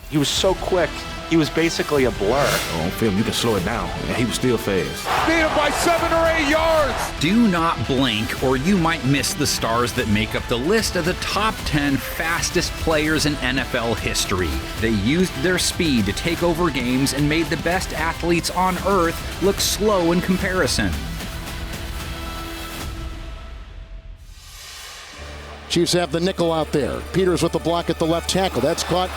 He was so quick, he was basically a blur. On film, you can slow it down, and he was still fast. Beat him by 7 or 8 yards. Do not blink, or you might miss the stars that make up the list of the top 10 fastest players in NFL history. They used their speed to take over games and made the best athletes on earth look slow in comparison. Chiefs have the nickel out there. Peters with the block at the left tackle. That's caught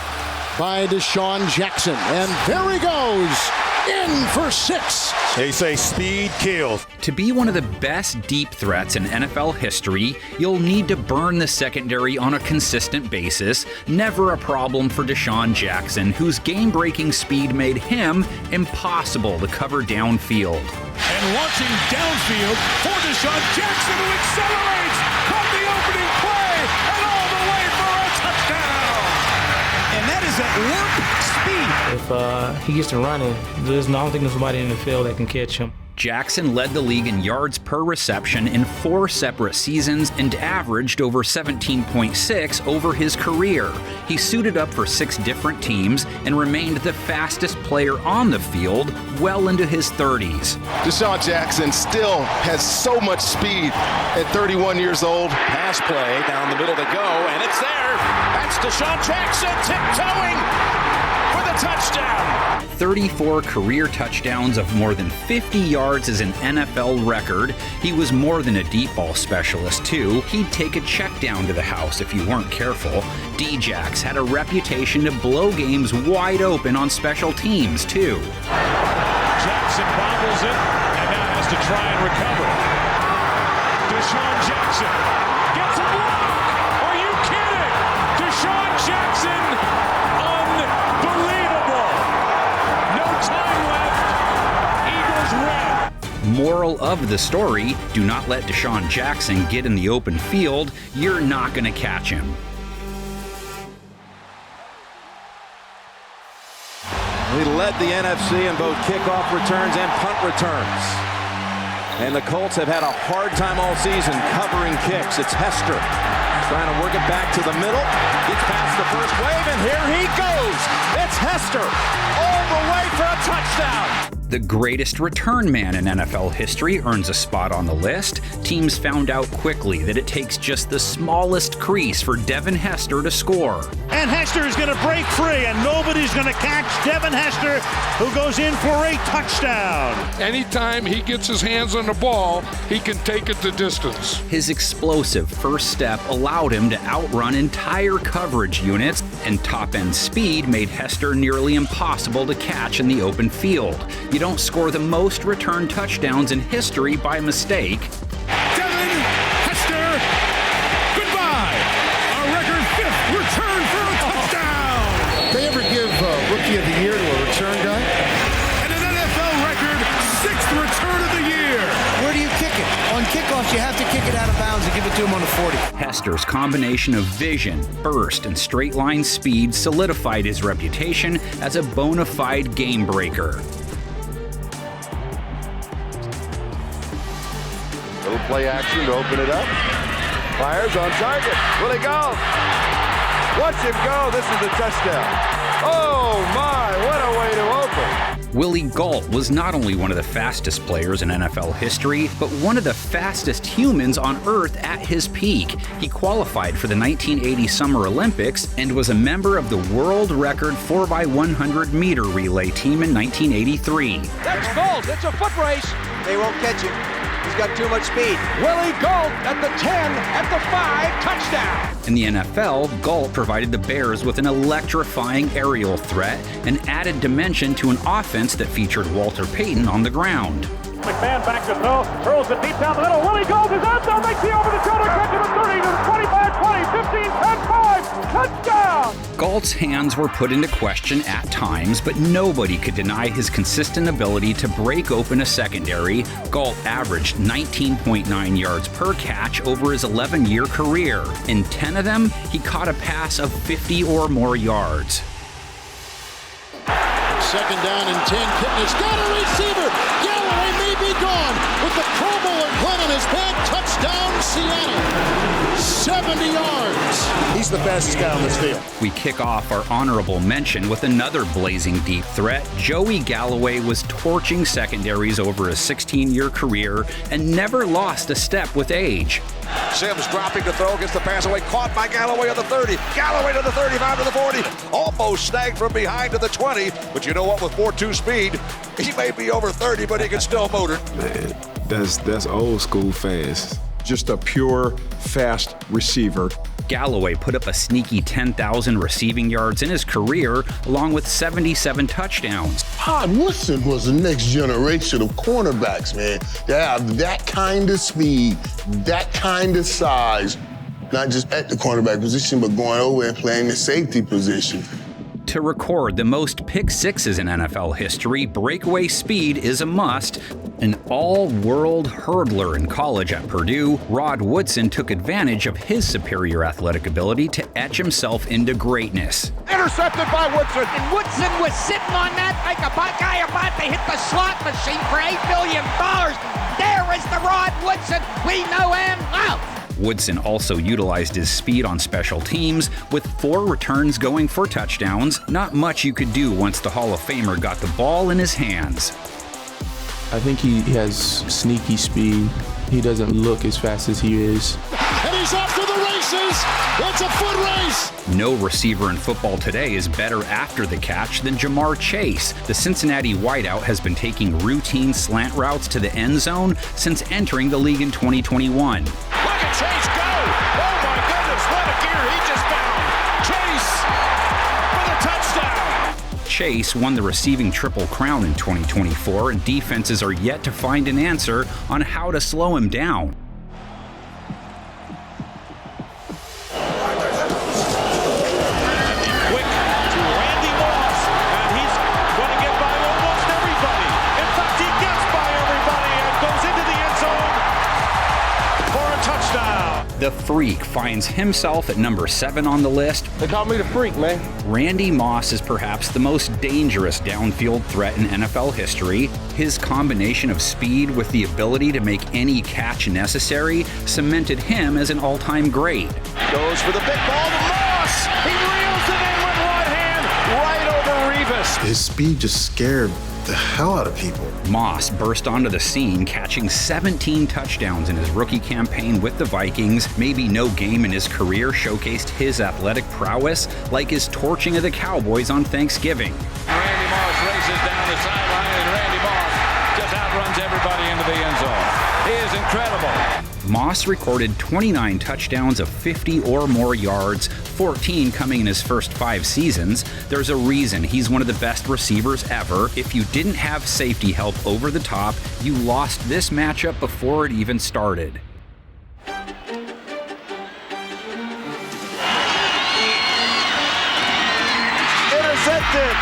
by DeSean Jackson. And there he goes. In for 6. They say speed kills. To be one of the best deep threats in NFL history, you'll need to burn the secondary on a consistent basis. Never a problem for DeSean Jackson, whose game-breaking speed made him impossible to cover downfield. And launching downfield for DeSean Jackson, who accelerates, caught the opening play, and all the way for a touchdown. And that is at warp speed. If he gets to running, I don't think there's somebody in the field that can catch him. Jackson led the league in yards per reception in 4 separate seasons and averaged over 17.6 over his career. He suited up for 6 different teams and remained the fastest player on the field well into his 30s. DeSean Jackson still has so much speed at 31 years old. Pass play down the middle to go, and it's there. That's DeSean Jackson tiptoeing for the touchdown. 34 career touchdowns of more than 50 yards is an NFL record. He was more than a deep ball specialist, too. He'd take a check down to the house if you weren't careful. D-Jax had a reputation to blow games wide open on special teams, too. Jackson bobbles it and now has to try and recover. DeSean Jackson gets a block. Are you kidding? DeSean Jackson, unbelievable. No time left. Eagles win. Moral of the story, do not let DeSean Jackson get in the open field. You're not going to catch him. He led the NFC in both kickoff returns and punt returns. And the Colts have had a hard time all season covering kicks. It's Hester trying to work it back to the middle. Gets past the first wave, and here he goes. It's Hester all the way for a touchdown. The greatest return man in NFL history earns a spot on the list. Teams found out quickly that it takes just the smallest crease for Devin Hester to score. And Hester is going to break free, and nobody's going to catch Devin Hester, who goes in for a touchdown. Anytime he gets his hands on the ball, he can take it the distance. His explosive first step allowed him to outrun entire coverage units, and top-end speed made Hester nearly impossible to catch in the open field. You don't score the most return touchdowns in history by mistake. Devin Hester, goodbye. A record 5th return for a touchdown. They ever give Rookie of the Year to a return guy? And an NFL record 6th return of the year. Where do you kick it? On kickoffs, you have to kick it out of bounds and give it to him on the 40. Hester's combination of vision, burst, and straight-line speed solidified his reputation as a bona fide game breaker. Little play action to open it up. Fires on target. Willie Gault. Watch him go. This is a touchdown. Oh my, what a way to open. Willie Gault was not only one of the fastest players in NFL history, but one of the fastest humans on Earth at his peak. He qualified for the 1980 Summer Olympics and was a member of the world record 4x100 meter relay team in 1983. That's Gault. It's a foot race. They won't catch him. He's got too much speed. Willie Gault at the 10, at the 5, touchdown. In the NFL, Gault provided the Bears with an electrifying aerial threat and added dimension to an offense that featured Walter Payton on the ground. McMahon back to throw, throws it deep down the middle. Willie Gault is out there, makes the over-the-shoulder catch to the 30, to the 25, 20, 15, 10, 5, touchdown! Gault's hands were put into question at times, but nobody could deny his consistent ability to break open a secondary. Gault averaged 19.9 yards per catch over his 11-year career. In 10 of them, he caught a pass of 50 or more yards. Second down and 10. Kitness got a receiver. Galloway Galloway may be gone with the Pro Bowler Glenn on his back. Touchdown, Seattle. 70 yards. He's the fastest guy on this field. We kick off our honorable mention with another blazing deep threat. Joey Galloway was torching secondaries over a 16-year career and never lost a step with age. Sims dropping to throw, gets the pass away, caught by Galloway on the 30. Galloway to the 35 to the 40. Almost snagged from behind to the 20. But you know what? With 4.2 speed, he may be over 30, but he can still motor. Man, that's old school fast. Just a pure, fast receiver. Galloway put up a sneaky 10,000 receiving yards in his career, along with 77 touchdowns. Woodson was the next generation of cornerbacks, man. They have that kind of speed, that kind of size, not just at the cornerback position, but going over and playing the safety position. To record the most pick sixes in NFL history, breakaway speed is a must. An all-world hurdler in college at Purdue, Rod Woodson took advantage of his superior athletic ability to etch himself into greatness. Intercepted by Woodson. And Woodson was sitting on that like a guy about to hit the slot machine for $8 billion. There is the Rod Woodson we know and love. Woodson also utilized his speed on special teams, with 4 returns going for touchdowns. Not much you could do once the Hall of Famer got the ball in his hands. I think he has sneaky speed. He doesn't look as fast as he is. And he's off to the races. It's a foot race. No receiver in football today is better after the catch than Jamar Chase. The Cincinnati wideout has been taking routine slant routes to the end zone since entering the league in 2021. Look at Chase go! Oh my goodness, what a gear he just found! Chase for the touchdown! Chase won the receiving Triple Crown in 2024, and defenses are yet to find an answer on how to slow him down. The Freak finds himself at number 7 on the list. They call me the Freak, man. Randy Moss is perhaps the most dangerous downfield threat in NFL history. His combination of speed with the ability to make any catch necessary cemented him as an all-time great. Goes for the big ball to Moss. He reels it in with one hand right over Revis. His speed just scared the hell out of people. Moss burst onto the scene, catching 17 touchdowns in his rookie campaign with the Vikings. Maybe no game in his career showcased his athletic prowess like his torching of the Cowboys on Thanksgiving. Randy Moss races down the sideline, and Randy Moss just outruns everybody into the end zone. He is incredible. Moss recorded 29 touchdowns of 50 or more yards, 14 coming in his first 5 seasons. There's a reason he's one of the best receivers ever. If you didn't have safety help over the top, you lost this matchup before it even started. Intercepted.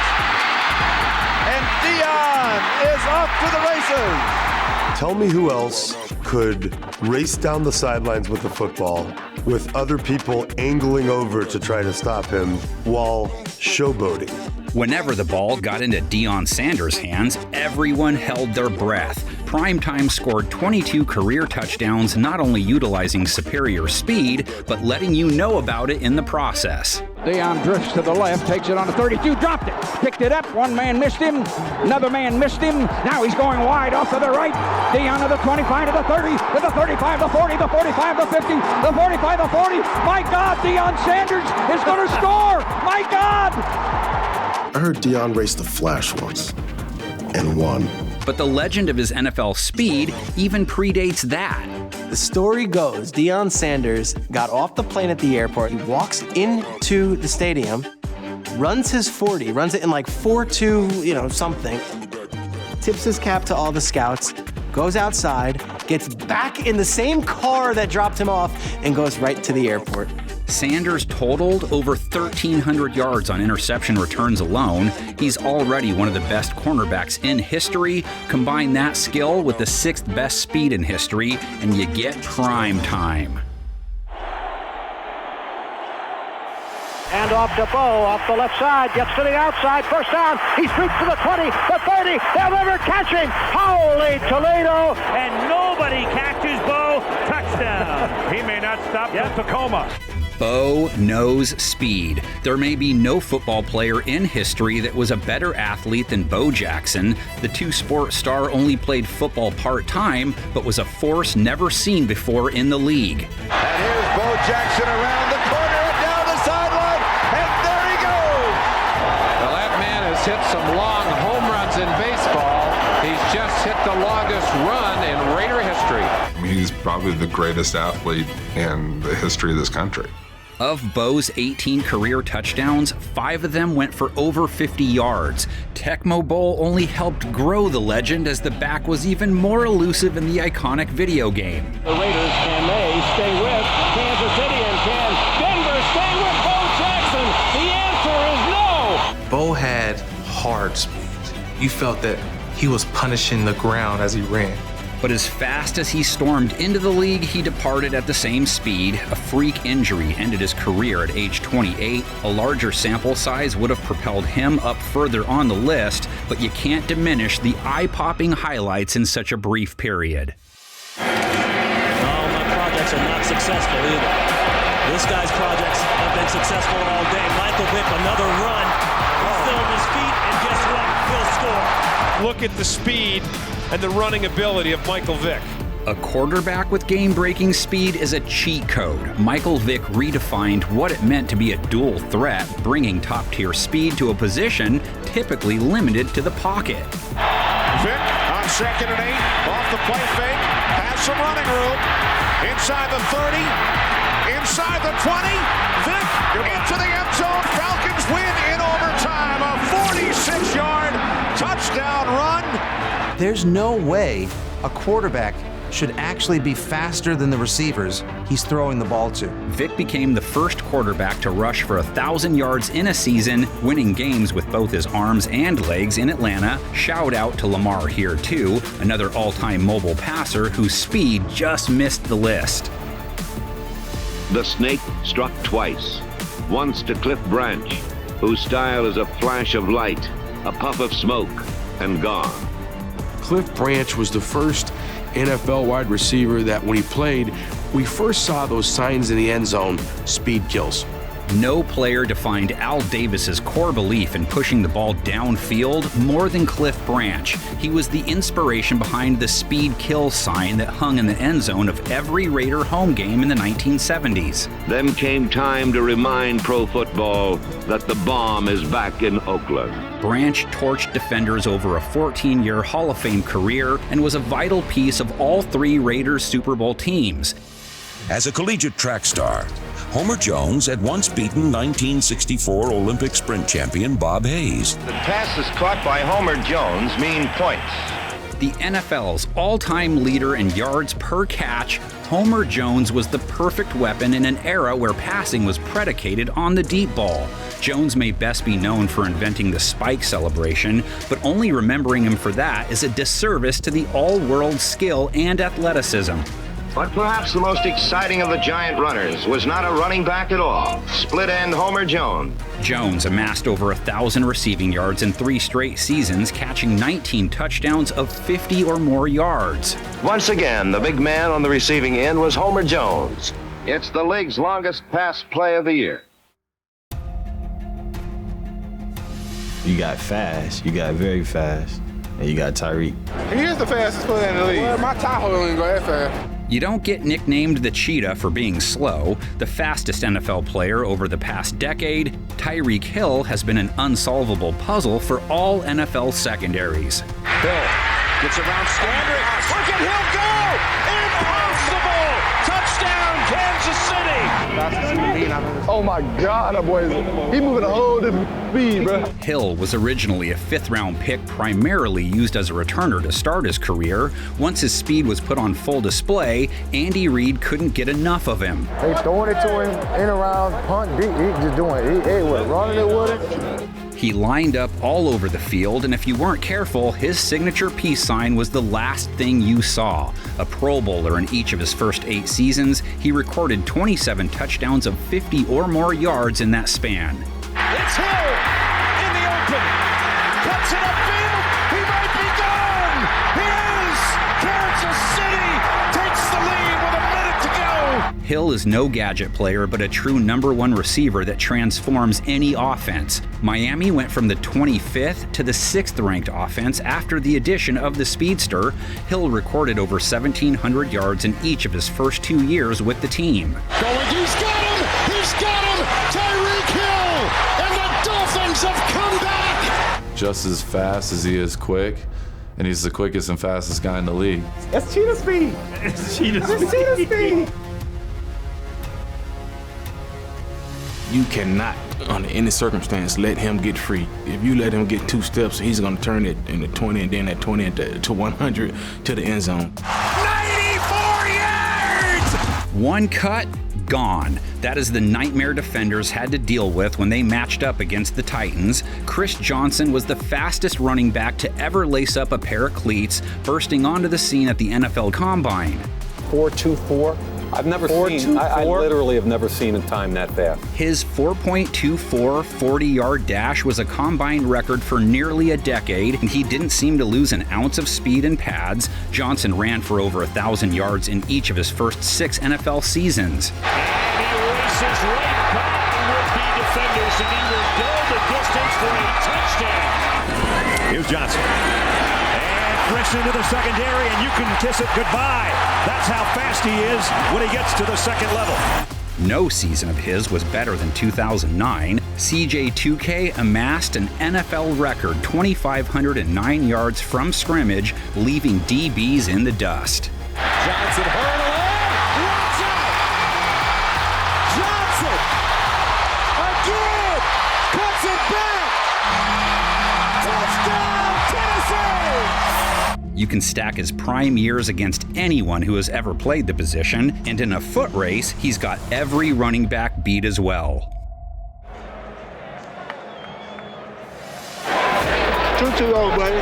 And Deion is off to the races. Tell me who else could race down the sidelines with the football with other people angling over to try to stop him while showboating. Whenever the ball got into Deion Sanders' hands, everyone held their breath. Primetime scored 22 career touchdowns, not only utilizing superior speed, but letting you know about it in the process. Deion drifts to the left, takes it on the 32, dropped it, picked it up, one man missed him, another man missed him, now he's going wide off to the right, Deion to the 25, to the 30, to the 35, the 40, the 45, the 50, the 45, the 40, my God, Deion Sanders is going to score, my God! I heard Deion race the Flash once and won. But the legend of his NFL speed even predates that. The story goes, Deion Sanders got off the plane at the airport. He walks into the stadium, runs his 40, runs it in like 4.2, something, tips his cap to all the scouts, goes outside, gets back in the same car that dropped him off, and goes right to the airport. Sanders totaled over 1,300 yards on interception returns alone. He's already one of the best cornerbacks in history. Combine that skill with the 6th best speed in history, and you get prime time. And off to Bo, off the left side, gets to the outside, first down. He streaks to the 20, the 30, they'll never catch him. Holy Toledo. And nobody catches Bo. Touchdown. He may not stop till Tacoma. Bo knows speed. There may be no football player in history that was a better athlete than Bo Jackson. The two-sport star only played football part-time, but was a force never seen before in the league. And here's Bo Jackson around the corner and down the sideline, and there he goes! Well, that man has hit some long home runs in baseball. He's just hit the longest run in Raider history. He's probably the greatest athlete in the history of this country. Of Bo's 18 career touchdowns, 5 of them went for over 50 yards. Tecmo Bowl only helped grow the legend as the back was even more elusive in the iconic video game. The Raiders, can they stay with Kansas City, and can Denver stay with Bo Jackson? The answer is no! Bo had hard speed. You felt that he was punishing the ground as he ran. But as fast as he stormed into the league, he departed at the same speed. A freak injury ended his career at age 28. A larger sample size would have propelled him up further on the list, but you can't diminish the eye-popping highlights in such a brief period. All my projects are not successful either. This guy's projects have been successful all day. Michael Vick, another run. He's still on his feet, and guess what? He'll score. Look at the speed and the running ability of Michael Vick. A quarterback with game-breaking speed is a cheat code. Michael Vick redefined what it meant to be a dual threat, bringing top-tier speed to a position typically limited to the pocket. Vick on 2nd and 8, off the play fake, has some running room, inside the 30, inside the 20, Vick into the end zone, Falcons win in overtime, a 46-yard touchdown run. There's no way a quarterback should actually be faster than the receivers he's throwing the ball to. Vick became the first quarterback to rush for 1,000 yards in a season, winning games with both his arms and legs in Atlanta. Shout out to Lamar here too, another all-time mobile passer whose speed just missed the list. The snake struck twice, once to Cliff Branch, whose style is a flash of light, a puff of smoke, and gone. Cliff Branch was the first NFL wide receiver that when he played, we first saw those signs in the end zone, speed kills. No player defined Al Davis's core belief in pushing the ball downfield more than Cliff Branch. He was the inspiration behind the speed kill sign that hung in the end zone of every Raider home game in the 1970s. Then came time to remind pro football that the bomb is back in Oakland. Branch torched defenders over a 14-year Hall of Fame career and was a vital piece of all 3 Raiders Super Bowl teams. As a collegiate track star, Homer Jones had once beaten 1964 Olympic sprint champion Bob Hayes. The passes caught by Homer Jones mean points. The NFL's all-time leader in yards per catch, Homer Jones was the perfect weapon in an era where passing was predicated on the deep ball. Jones may best be known for inventing the spike celebration, but only remembering him for that is a disservice to the all-world skill and athleticism. But perhaps the most exciting of the giant runners was not a running back at all. Split-end Homer Jones. Jones amassed over 1,000 receiving yards in 3 straight seasons, catching 19 touchdowns of 50 or more yards. Once again, the big man on the receiving end was Homer Jones. It's the league's longest pass play of the year. You got fast, you got very fast, and you got Tyreek. He is the fastest player in the league. Well, my Tahoe ain't go that fast. You don't get nicknamed the Cheetah for being slow. The fastest NFL player over the past decade, Tyreek Hill has been an unsolvable puzzle for all NFL secondaries. Hill gets around Standard. Look at Hill go! Impossible! Touchdown, Kansas City! Oh my God, that boy, he moving a whole different speed, bro. Hill was originally a 5th-round pick primarily used as a returner to start his career. Once his speed was put on full display, Andy Reid couldn't get enough of him. They throwing it to him, in around, punt deep, he just doing it. He was running it with it. He lined up all over the field, and if you weren't careful, his signature peace sign was the last thing you saw. A Pro Bowler in each of his first 8 seasons, he recorded 27 touchdowns of 50 or more yards in that span. It's Hill in the open. Cuts it upfield. He might be gone. He is. Kansas City takes the lead with a minute to go. Hill is no gadget player, but a true #1 receiver that transforms any offense. Miami went from the 25th to the 6th ranked offense after the addition of the speedster. Hill recorded over 1,700 yards in each of his first 2 years with the team. He's got him. He's got him. Tyreek Hill. And the Dolphins have come back. Just as fast as he is quick, and he's the quickest and fastest guy in the league. That's cheetah speed. It's cheetah speed. You cannot, under any circumstance, let him get free. If you let him get 2 steps, he's going to turn it into 20, and then that 20 to 100 to the end zone. 94 yards! One cut, gone. That is the nightmare defenders had to deal with when they matched up against the Titans. Chris Johnson was the fastest running back to ever lace up a pair of cleats, bursting onto the scene at the NFL Combine. 4.24. I've never seen, I literally have never seen a time that fast. His 4.24 40-yard dash was a combine record for nearly a decade, and he didn't seem to lose an ounce of speed in pads. Johnson ran for over 1,000 yards in each of his first 6 NFL seasons. And he races right by would-be defenders, and he will go the distance for a touchdown. Here's Johnson. Fresh into the secondary, and you can kiss it goodbye. That's how fast he is when he gets to the second level. No season of his was better than 2009. CJ2K amassed an NFL record 2,509 yards from scrimmage, leaving DBs in the dust. Johnson hurled away. Watch out! Johnson again cuts it back. Touchdown, Tennessee! You can stack his prime years against anyone who has ever played the position, and in a foot race, he's got every running back beat as well. 2-2-0, buddy.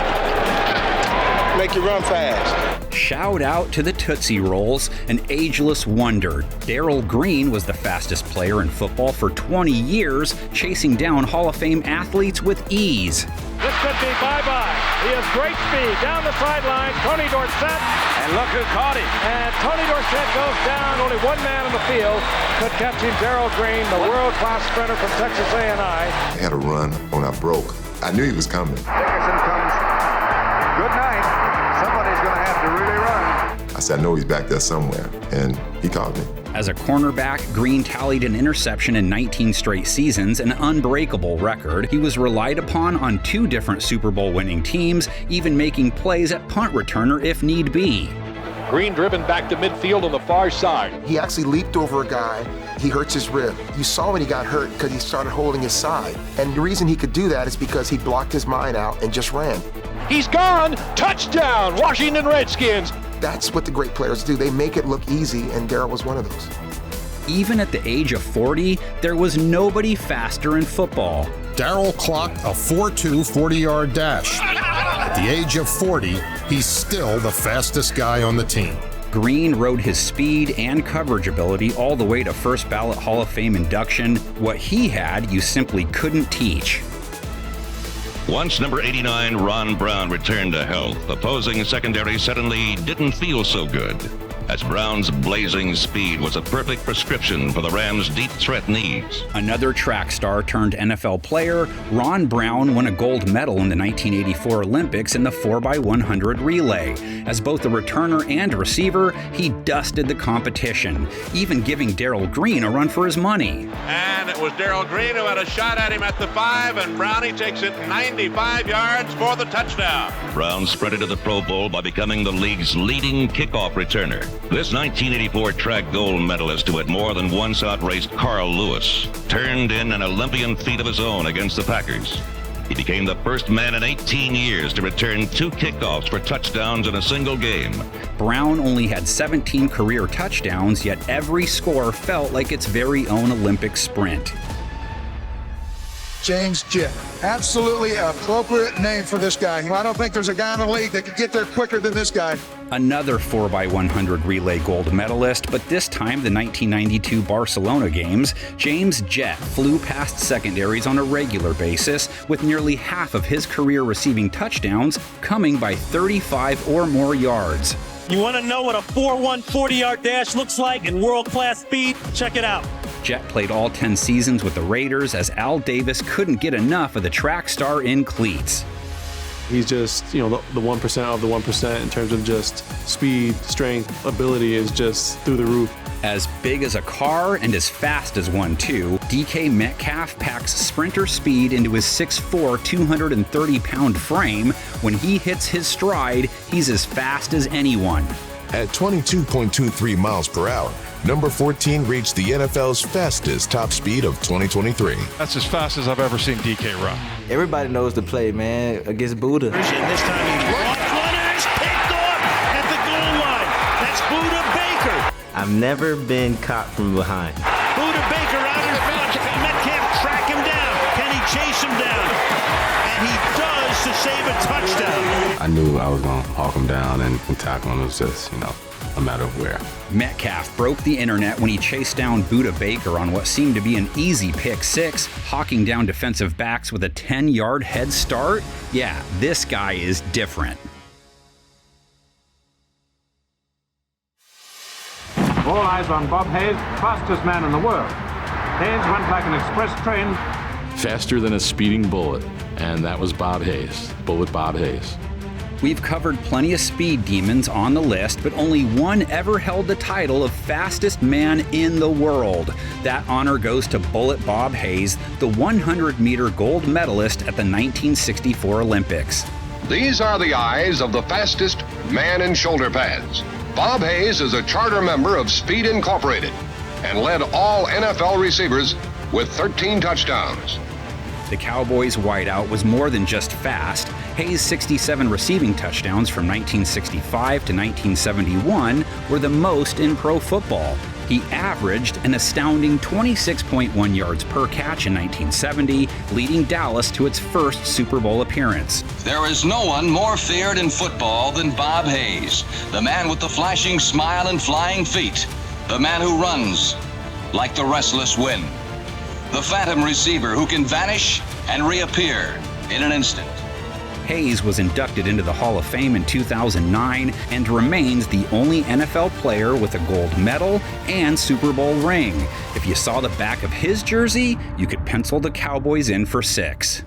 Make you run fast. Shout out to the Tootsie Rolls, an ageless wonder. Darrell Green was the fastest player in football for 20 years, chasing down Hall of Fame athletes with ease. This could be bye-bye. He has great speed. Down the sideline, Tony Dorsett. And look who caught him. And Tony Dorsett goes down. Only one man on the field could catch him. Darrell Green, the world-class sprinter from Texas A&I. They had a run when I broke. I knew he was coming. Dickerson comes. Good night. Somebody's going to have to really run. I said, I know he's back there somewhere, and he caught me. As a cornerback, Green tallied an interception in 19 straight seasons, an unbreakable record. He was relied upon on 2 different Super Bowl winning teams, even making plays at punt returner if need be. Green driven back to midfield on the far side. He actually leaped over a guy. He hurts his rib. You saw when he got hurt because he started holding his side. And the reason he could do that is because he blocked his mind out and just ran. He's gone! Touchdown, Washington Redskins! That's what the great players do. They make it look easy, and Darrell was one of those. Even at the age of 40, there was nobody faster in football. Darrell clocked a 4.2 40-yard dash. At the age of 40, he's still the fastest guy on the team. Green rode his speed and coverage ability all the way to first ballot Hall of Fame induction. What he had, you simply couldn't teach. Once number 89 Ron Brown returned to health, opposing secondary suddenly didn't feel so good, as Brown's blazing speed was a perfect prescription for the Rams' deep threat needs. Another track star turned NFL player, Ron Brown won a gold medal in the 1984 Olympics in the 4x100 relay. As both a returner and receiver, he dusted the competition, even giving Darrell Green a run for his money. And it was Darrell Green who had a shot at him at the 5, and Brownie takes it 95 yards for the touchdown. Brown sprinted to the Pro Bowl by becoming the league's leading kickoff returner. This 1984 track gold medalist, who had more than once outraced Carl Lewis, turned in an Olympian feat of his own against the Packers. He became the first man in 18 years to return 2 kickoffs for touchdowns in a single game. Brown only had 17 career touchdowns, yet every score felt like its very own Olympic sprint. James Jett. Absolutely appropriate name for this guy. I don't think there's a guy in the league that can get there quicker than this guy. Another 4x100 relay gold medalist, but this time the 1992 Barcelona games, James Jett flew past secondaries on a regular basis, with nearly half of his career receiving touchdowns coming by 35 or more yards. You want to know what a 4.1 40-yard dash looks like in world-class speed? Check it out. Jett played all 10 seasons with the Raiders as Al Davis couldn't get enough of the track star in cleats. He's just, the 1% of the 1% in terms of just speed, strength, ability is just through the roof. As big as a car and as fast as one, too, DK Metcalf packs sprinter speed into his 6'4", 230-pound frame. When he hits his stride, he's as fast as anyone. At 22.23 miles per hour, number 14 reached the NFL's fastest top speed of 2023. That's as fast as I've ever seen DK run. Everybody knows the play, man, against Buddha. This time he runners picked off at the goal line. That's Buddha Baker. I've never been caught from behind. Buddha Baker out in front. Can Metcalf track him down? Can he chase him down? And he does to save a touchdown. I knew I was going to hawk him down and tackle him. It was just, a matter of where. Metcalf broke the internet when he chased down Buddha Baker on what seemed to be an easy pick six, hawking down defensive backs with a 10-yard head start. Yeah, this guy is different. All eyes on Bob Hayes, fastest man in the world. Hayes went like an express train. Faster than a speeding bullet, and that was Bob Hayes, Bullet Bob Hayes. We've covered plenty of speed demons on the list, but only one ever held the title of fastest man in the world. That honor goes to Bullet Bob Hayes, the 100-meter gold medalist at the 1964 Olympics. These are the eyes of the fastest man in shoulder pads. Bob Hayes is a charter member of Speed Incorporated and led all NFL receivers with 13 touchdowns. The Cowboys' wideout was more than just fast. Hayes' 67 receiving touchdowns from 1965 to 1971 were the most in pro football. He averaged an astounding 26.1 yards per catch in 1970, leading Dallas to its first Super Bowl appearance. There is no one more feared in football than Bob Hayes, the man with the flashing smile and flying feet, the man who runs like the restless wind, the phantom receiver who can vanish and reappear in an instant. Hayes was inducted into the Hall of Fame in 2009 and remains the only NFL player with a gold medal and Super Bowl ring. If you saw the back of his jersey, you could pencil the Cowboys in for 6.